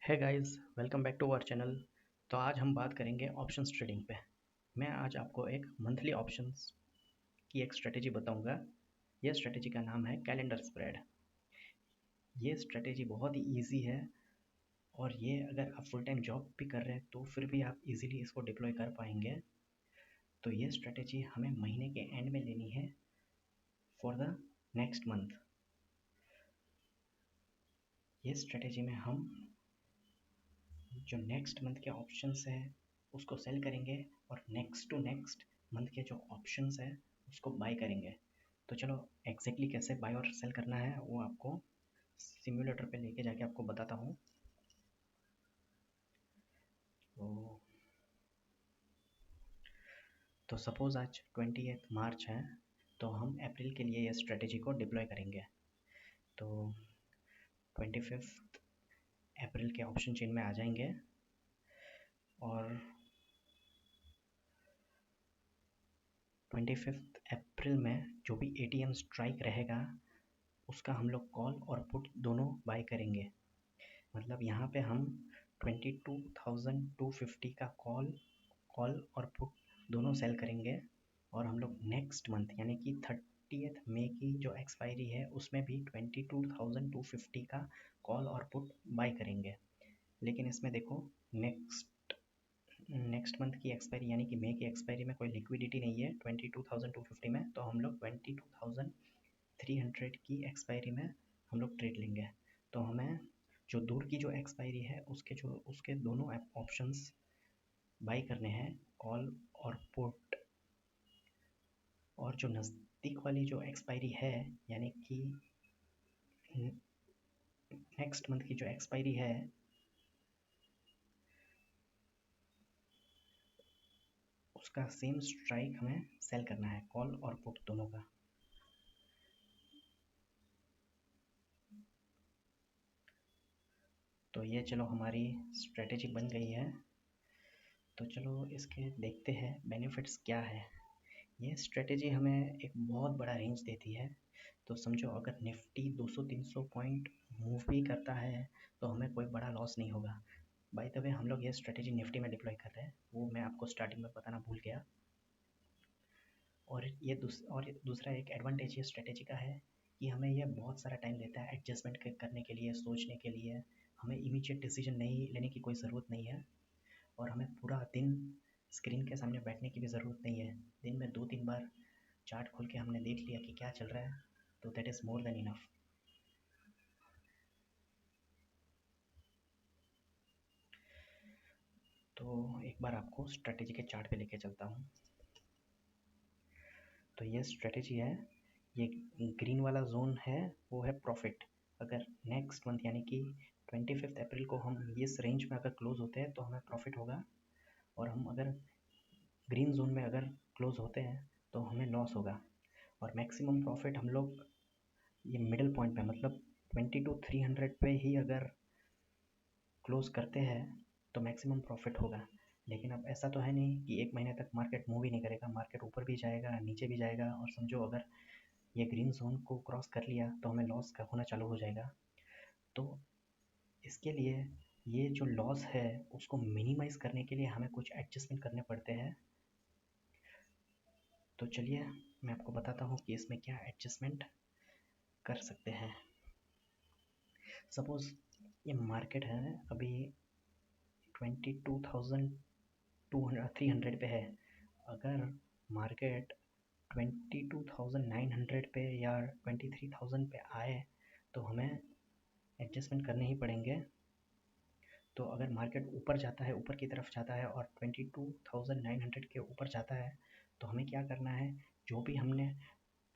है guys, welcome back to our channel. तो आज हम बात करेंगे ऑप्शंस ट्रेडिंग पे। मैं आज आपको एक मंथली ऑप्शंस की एक स्ट्रेटेजी बताऊंगा। ये स्ट्रेटेजी का नाम है कैलेंडर स्प्रेड। ये स्ट्रेटेजी बहुत ही इजी है और ये अगर आप फुल टाइम जॉब भी कर रहे हैं तो फिर भी आप इजीली इसको डिप्लॉय कर पाएंगे। तो ये स्ट्रेटेजी हमें महीने के एंड में लेनी है फॉर द नेक्स्ट मंथ। ये स्ट्रेटेजी में हम जो नेक्स्ट मंथ के ऑप्शंस है उसको सेल करेंगे और नेक्स्ट टू नेक्स्ट मंथ के जो ऑप्शंस है उसको बाय करेंगे। तो चलो एग्जैक्टली कैसे बाय और सेल करना है वो आपको सिम्युलेटर पे लेके जाके आपको बताता हूँ। तो सपोज़ आज 28 मार्च है, तो हम अप्रैल के लिए ये स्ट्रेटेजी को डिप्लॉय करेंगे। तो 25 अप्रैल के ऑप्शन चेन में आ जाएंगे और 25 अप्रैल में जो भी ATM स्ट्राइक रहेगा उसका हम लोग कॉल और पुट दोनों बाय करेंगे। मतलब यहाँ पे हम 22,250 का कॉल और पुट दोनों सेल करेंगे और हम लोग नेक्स्ट मंथ यानी कि 30 मई की जो एक्सपायरी है उसमें भी 22,250 का कॉल और पुट बाय करेंगे। लेकिन इसमें देखो नेक्स्ट मंथ की एक्सपायरी यानी कि मई की एक्सपायरी में कोई लिक्विडिटी नहीं है 22,250 में, तो हम लोग 22,300 की एक्सपायरी में हम लोग ट्रेड लेंगे। तो हमें जो दूर की जो एक्सपायरी है उसके दोनों ऑप्शंस बाई करने हैं, कॉल और पुट। और जो नज़दीक वाली जो एक्सपायरी है यानी कि नेक्स्ट मंथ की जो एक्सपायरी है उसका सेम स्ट्राइक हमें सेल करना है, कॉल और पुट दोनों का। तो ये चलो हमारी स्ट्रेटेजी बन गई है। तो चलो इसके देखते हैं बेनिफिट्स क्या है। ये स्ट्रेटेजी हमें एक बहुत बड़ा रेंज देती है। तो समझो अगर निफ्टी 200-300 पॉइंट मूव भी करता है तो हमें कोई बड़ा लॉस नहीं होगा। बाय द वे हम लोग ये स्ट्रेटेजी निफ्टी में डिप्लॉय कर रहे हैं, वो मैं आपको स्टार्टिंग में बताना भूल गया। और दूसरा एक एडवांटेज ये स्ट्रेटेजी का है कि हमें यह बहुत सारा टाइम देता है एडजस्टमेंट करने के लिए, सोचने के लिए। हमें इमीडिएट डिसीजन नहीं लेने की कोई ज़रूरत नहीं है और हमें पूरा दिन स्क्रीन के सामने बैठने की भी ज़रूरत नहीं है। दिन में 2-3 बार चार्ट खोल के हमने देख लिया कि क्या चल रहा है, तो that is more than enough. तो एक बार आपको स्ट्रेटेजी के चार्ट पे लेके चलता हूँ। तो ये स्ट्रेटेजी है, ये ग्रीन वाला जोन है वो है प्रॉफिट। अगर नेक्स्ट मंथ यानी कि 25 अप्रैल को हम इस रेंज में अगर क्लोज होते हैं तो हमें प्रॉफिट होगा, और हम अगर ग्रीन जोन में अगर क्लोज होते हैं तो हमें लॉस होगा। और मैक्सिमम प्रॉफिट हम लोग ये मिडिल पॉइंट पे मतलब 22,300 पे ही अगर क्लोज करते हैं तो मैक्सिमम प्रॉफिट होगा। लेकिन अब ऐसा तो है नहीं कि एक महीने तक मार्केट मूव ही नहीं करेगा, मार्केट ऊपर भी जाएगा नीचे भी जाएगा। और समझो अगर ये ग्रीन जोन को क्रॉस कर लिया तो हमें लॉस का होना चालू हो जाएगा। तो इसके लिए ये जो लॉस है उसको मिनिमाइज़ करने के लिए हमें कुछ एडजस्टमेंट करने पड़ते हैं। तो चलिए मैं आपको बताता हूँ कि इसमें क्या एडजस्टमेंट कर सकते हैं। सपोज़ ये मार्केट है अभी 22,300 पे है। अगर मार्केट 22,900 पे या 23,000 पे आए तो हमें एडजस्टमेंट करने ही पड़ेंगे। तो अगर मार्केट ऊपर जाता है, ऊपर की तरफ जाता है और 22,900 के ऊपर जाता है तो हमें क्या करना है, जो भी हमने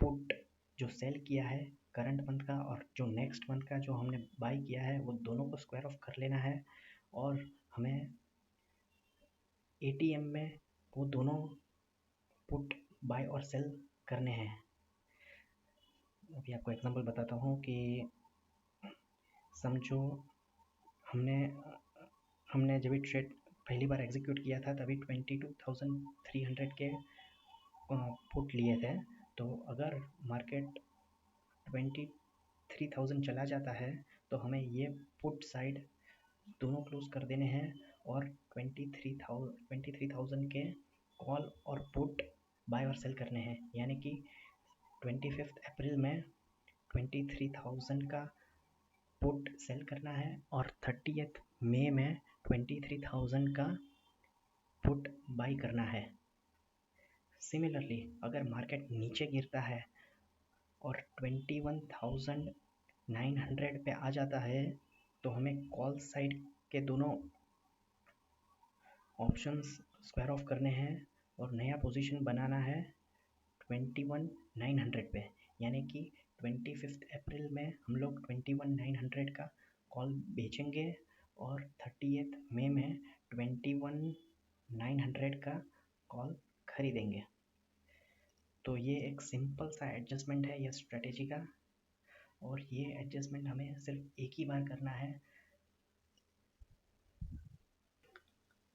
पुट जो सेल किया है करंट मंथ का और जो नेक्स्ट मंथ का जो हमने बाय किया है वो दोनों को स्क्वायर ऑफ कर लेना है और हमें ATM में वो दोनों पुट बाय और सेल करने हैं। अभी आपको एग्जांपल बताता हूँ कि समझो हमने हमने जब भी ट्रेड पहली बार एग्जीक्यूट किया था तभी 22,300 के पुट लिए थे। तो अगर मार्केट 23,000 चला जाता है तो हमें ये पुट साइड दोनों क्लोज कर देने हैं और 23,000 के कॉल और पुट बाय और सेल करने हैं, यानी कि 25 अप्रैल में 23,000 का पुट सेल करना है और 30 मई में 23,000 का पुट बाई करना है। सिमिलरली अगर मार्केट नीचे गिरता है और 21,900 पे आ जाता है तो हमें कॉल साइड के दोनों ऑप्शंस स्क्वायर ऑफ करने हैं और नया पोजीशन बनाना है 21,900 पे, यानी कि 25 अप्रैल में हम लोग 21,900 का कॉल बेचेंगे और 30 मई में 21,900 का कॉल खरीदेंगे। तो ये एक सिंपल सा एडजस्टमेंट है ये स्ट्रेटेजी का, और ये एडजस्टमेंट हमें सिर्फ एक ही बार करना है।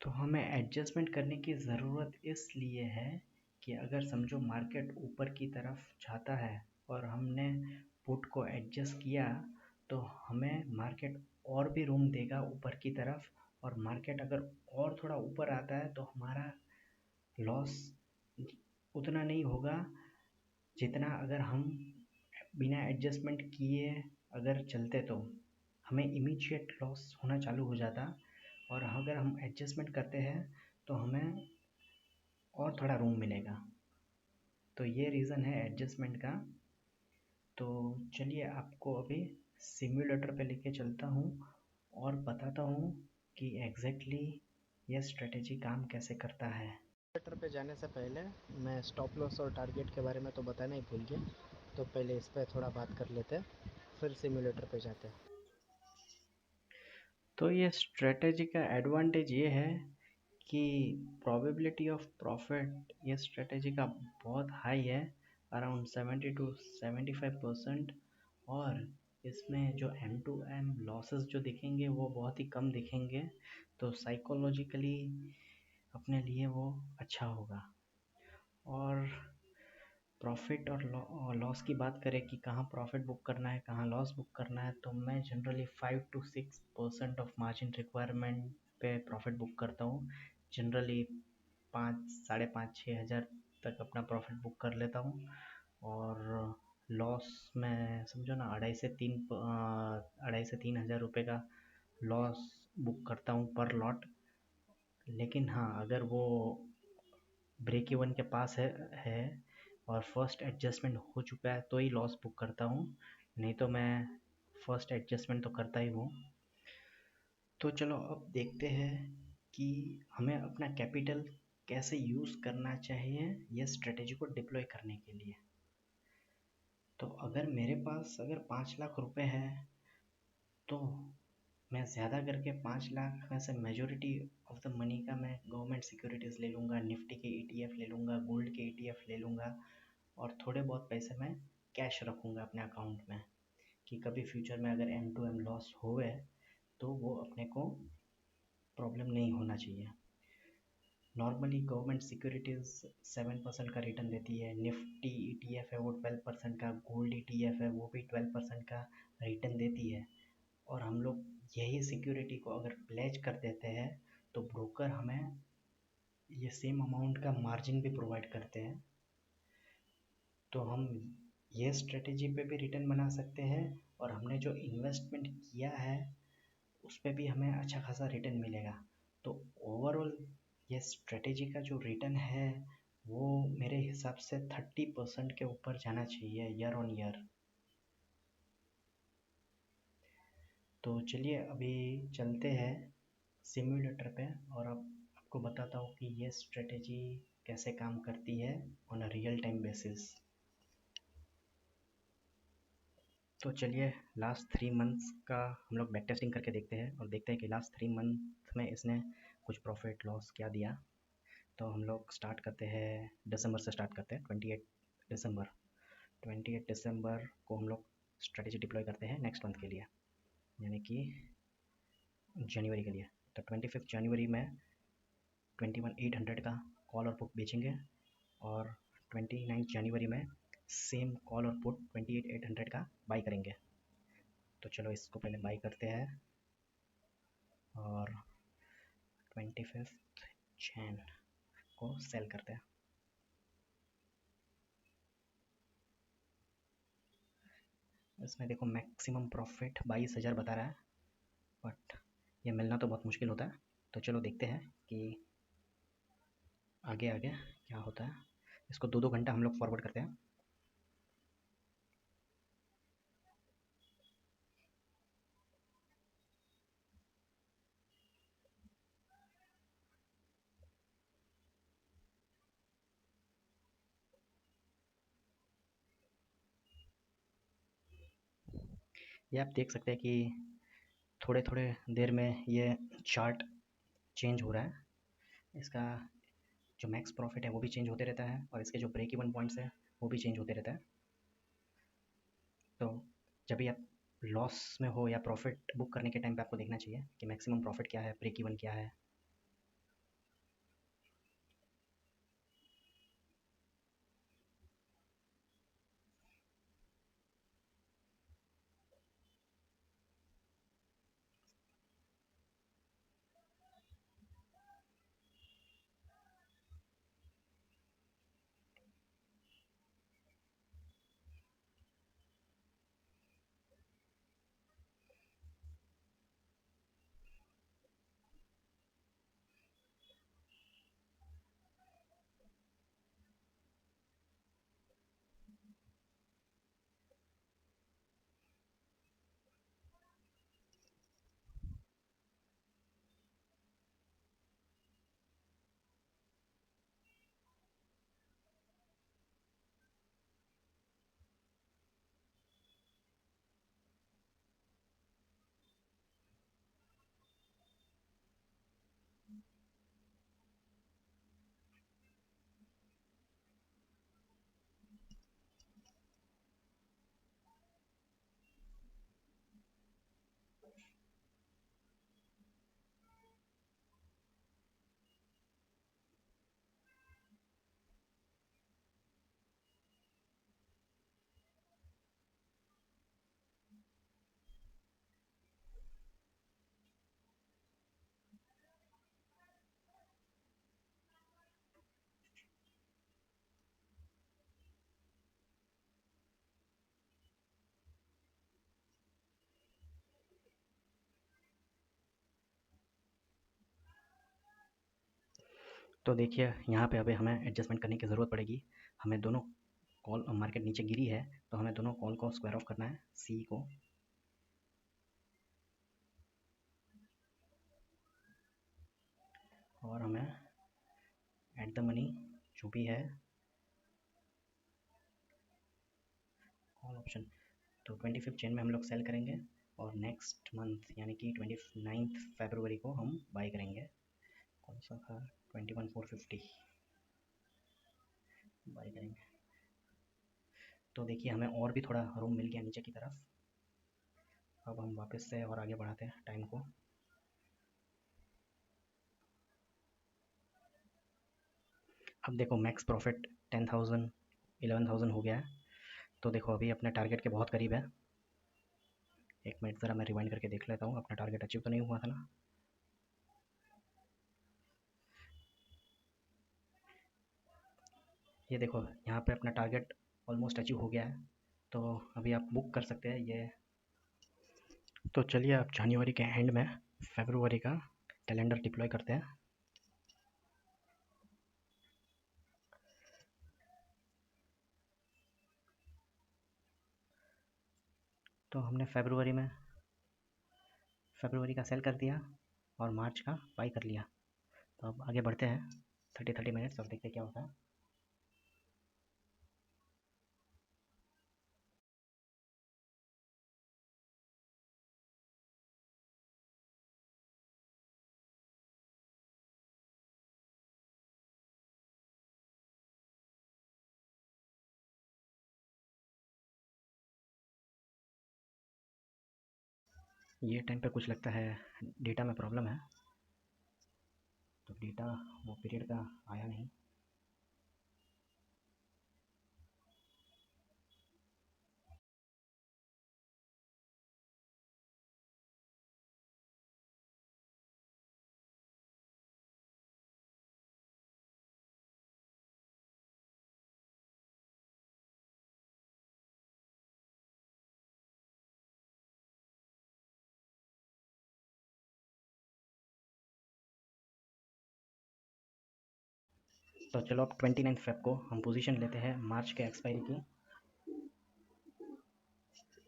तो हमें एडजस्टमेंट करने की ज़रूरत इसलिए है कि अगर समझो मार्केट ऊपर की तरफ जाता है और हमने पुट को एडजस्ट किया तो हमें मार्केट और भी रूम देगा ऊपर की तरफ, और मार्केट अगर और थोड़ा ऊपर आता है तो हमारा लॉस उतना नहीं होगा जितना अगर हम बिना एडजस्टमेंट किए अगर चलते तो हमें इमीडिएट लॉस होना चालू हो जाता, और अगर हम एडजस्टमेंट करते हैं तो हमें और थोड़ा रूम मिलेगा। तो ये रीज़न है एडजस्टमेंट का। तो चलिए आपको अभी सिम्युलेटर पे लेके चलता हूँ और बताता हूँ कि एग्जैक्टली ये स्ट्रेटेजी काम कैसे करता है। सिम्युलेटर पे जाने से पहले मैं स्टॉप लॉस और टारगेट के बारे में तो बताना ही भूल गया, तो पहले इस पर थोड़ा बात कर लेते हैं, फिर सिम्युलेटर पे जाते हैं। तो ये स्ट्रेटेजी का एडवांटेज ये है कि प्रोबेबिलिटी ऑफ प्रॉफिट ये स्ट्रेटेजी का बहुत हाई है, अराउंड 70 to 75%, और इसमें जो M2M लॉसेस जो दिखेंगे वो बहुत ही कम दिखेंगे, तो साइकोलॉजिकली अपने लिए वो अच्छा होगा। और प्रॉफिट और लॉस की बात करें कि कहाँ प्रॉफिट बुक करना है कहाँ लॉस बुक करना है, तो मैं generally 5 to 6% of margin requirement पे प्रॉफिट बुक करता हूँ। जनरली 5, 5.5, 6 हज़ार तक अपना प्रॉफिट बुक कर लेता हूँ, और लॉस में समझो ना 2.5 से 3 हज़ार रुपये का लॉस बुक करता हूँ पर लॉट। लेकिन हाँ, अगर वो ब्रेक इवन के पास है और फर्स्ट एडजस्टमेंट हो चुका है तो ही लॉस बुक करता हूँ, नहीं तो मैं फर्स्ट एडजस्टमेंट तो करता ही हूँ। तो चलो अब देखते हैं कि हमें अपना कैपिटल कैसे यूज़ करना चाहिए ये स्ट्रेटेजी को डिप्लॉय करने के लिए। तो अगर मेरे पास अगर 5 लाख रुपए है तो मैं ज़्यादा करके 5 लाख में से मेजॉरिटी ऑफ द मनी का मैं गवर्नमेंट सिक्योरिटीज़ ले लूँगा, निफ्टी के ETF ले लूँगा, गोल्ड के ETF ले लूँगा, और थोड़े बहुत पैसे मैं कैश रखूँगा अपने अकाउंट में कि कभी फ्यूचर में अगर M2M लॉस होए तो वो अपने को प्रॉब्लम नहीं होना चाहिए। नॉर्मली गवर्नमेंट सिक्योरिटीज़ 7% का रिटर्न देती है, निफ्टी ETF है वो 12% का, गोल्ड ETF है वो भी 12% का रिटर्न देती है, और हम लोग यही सिक्योरिटी को अगर प्लेज कर देते हैं तो ब्रोकर हमें ये सेम अमाउंट का मार्जिन भी प्रोवाइड करते हैं। तो हम ये स्ट्रेटेजी पे भी रिटर्न बना सकते हैं, और हमने जो इन्वेस्टमेंट किया है उस पे भी हमें अच्छा खासा रिटर्न मिलेगा। तो ओवरऑल ये स्ट्रेटेजी का जो रिटर्न है वो मेरे हिसाब से 30% के ऊपर जाना चाहिए ईयर ऑन ईयर। तो चलिए अभी चलते हैं सिम्युलेटर पे और अब आपको बताता हूँ कि ये स्ट्रेटेजी कैसे काम करती है on a real time basis. तो चलिए लास्ट 3 मंथ्स का हम लोग बैक टेस्टिंग करके देखते हैं और देखते हैं कि लास्ट 3 मंथ में इसने कुछ प्रॉफिट लॉस क्या दिया। तो हम लोग स्टार्ट करते हैं दिसंबर से, स्टार्ट करते हैं 28 दिसंबर। 28 दिसंबर को हम लोग स्ट्रेटेजी डिप्लॉय करते हैं नेक्स्ट मंथ के लिए, यानी कि जनवरी के लिए। तो 25 जनवरी में 21,800 का कॉल और पुट बेचेंगे, और 29 जनवरी में सेम कॉल और पुट 28,800 का बाई करेंगे। तो चलो इसको पहले बाई करते हैं। और 25 जैन को सेल करते हैं। इसमें देखो मैक्सिमम प्रॉफिट 22,000 बता रहा है, बट ये मिलना तो बहुत मुश्किल होता है। तो चलो देखते हैं कि आगे आगे क्या होता है। इसको 2-2 घंटा हम लोग फॉरवर्ड करते हैं। ये आप देख सकते हैं कि थोड़े थोड़े देर में ये चार्ट चेंज हो रहा है। इसका जो मैक्स प्रॉफिट है वो भी चेंज होते रहता है, और इसके जो ब्रेक इवन पॉइंट्स है वो भी चेंज होते रहता है। तो जब भी आप लॉस में हो या प्रॉफिट बुक करने के टाइम पे आपको देखना चाहिए कि मैक्सिमम प्रॉफिट क्या है, ब्रेक इवन क्या है। तो देखिए यहाँ पे अभी हमें एडजस्टमेंट करने की ज़रूरत पड़ेगी। हमें दोनों कॉल, मार्केट नीचे गिरी है तो हमें दोनों कॉल को स्क्वायर ऑफ करना है, सी को। और हमें एट द मनी जो भी है कॉल ऑप्शन, तो 25 चेन में हम लोग सेल करेंगे, और नेक्स्ट मंथ यानी कि 29 फरवरी को हम बाई करेंगे। कौन सा था? 21,450 बाई करेंगे। तो देखिए हमें और भी थोड़ा रूम मिल गया नीचे की तरफ। अब हम वापस से और आगे बढ़ाते हैं टाइम को। अब देखो मैक्स प्रॉफिट 10,000 11,000 हो गया है। तो देखो अभी अपने टारगेट के बहुत करीब है। एक मिनट ज़रा मैं रिवाइंड करके देख लेता हूँ, अपना टारगेट अचीव तो नहीं हुआ था ना। ये देखो यहाँ पे अपना टारगेट ऑलमोस्ट अचीव हो गया है। तो अभी आप बुक कर सकते हैं ये। तो चलिए आप जनवरी के एंड में फरवरी का कैलेंडर डिप्लॉय करते हैं। तो हमने फरवरी का सेल कर दिया और मार्च का बाई कर लिया। तो अब आगे बढ़ते हैं 30 मिनट्स और देखते हैं क्या होता है। ये टाइम पे कुछ लगता है डेटा में प्रॉब्लम है, तो डेटा वो पीरियड का आया नहीं। तो चलो अब 29 फेब को हम पोजीशन लेते हैं मार्च के एक्सपायरी की।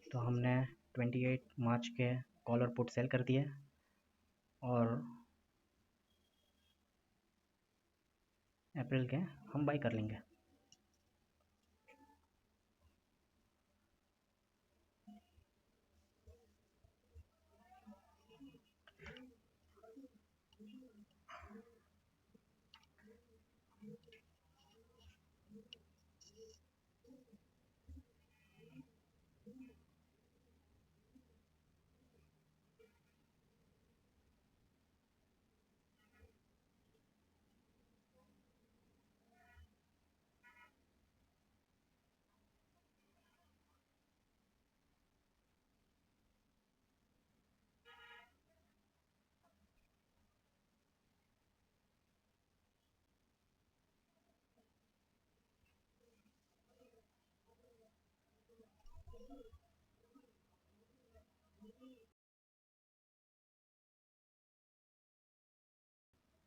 तो हमने 28 मार्च के कॉल और पुट सेल कर दिए और अप्रैल के हम बाई कर लेंगे।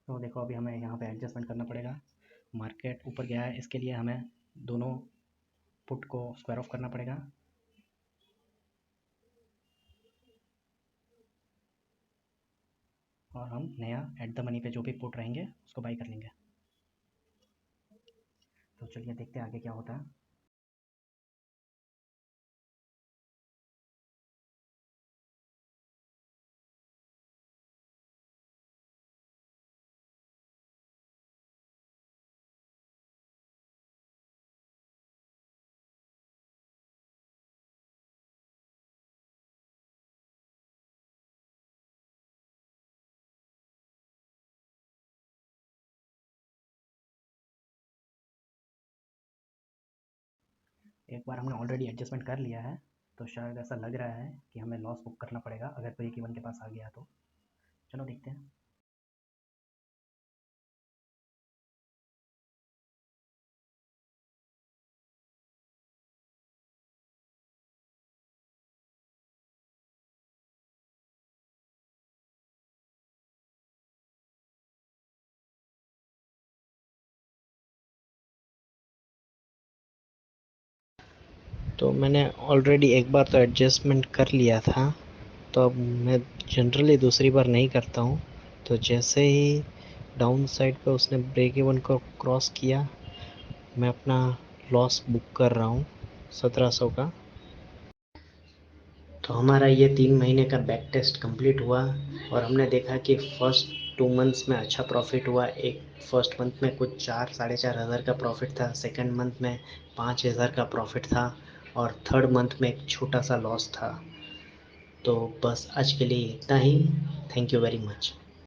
तो देखो अभी हमें यहाँ पे एडजस्टमेंट करना पड़ेगा। मार्केट ऊपर गया है, इसके लिए हमें दोनों पुट को स्क्वायर ऑफ करना पड़ेगा। और हम नया एट द मनी पे जो भी पुट रहेंगे उसको बाई कर लेंगे। तो चलिए देखते हैं आगे क्या होता है। एक बार हमने ऑलरेडी एडजस्टमेंट कर लिया है, तो शायद ऐसा लग रहा है कि हमें लॉस बुक करना पड़ेगा अगर ब्रेक इवन के पास आ गया तो। चलो देखते हैं। तो मैंने ऑलरेडी एक बार तो एडजस्टमेंट कर लिया था, तो अब मैं जनरली दूसरी बार नहीं करता हूँ। तो जैसे ही डाउन साइड पे उसने ब्रेक इवन को क्रॉस किया, मैं अपना लॉस बुक कर रहा हूँ 1700 का। तो हमारा ये 3 महीने का बैक टेस्ट कंप्लीट हुआ और हमने देखा कि फर्स्ट 2 मंथ्स में अच्छा प्रॉफिट हुआ। एक फर्स्ट मंथ में कुछ 4-4.5 हज़ार का प्रॉफिट था, सेकंड मंथ में 5,000 का प्रॉफिट था और थर्ड मंथ में एक छोटा सा लॉस था। तो बस आज के लिए इतना ही। Thank you very much.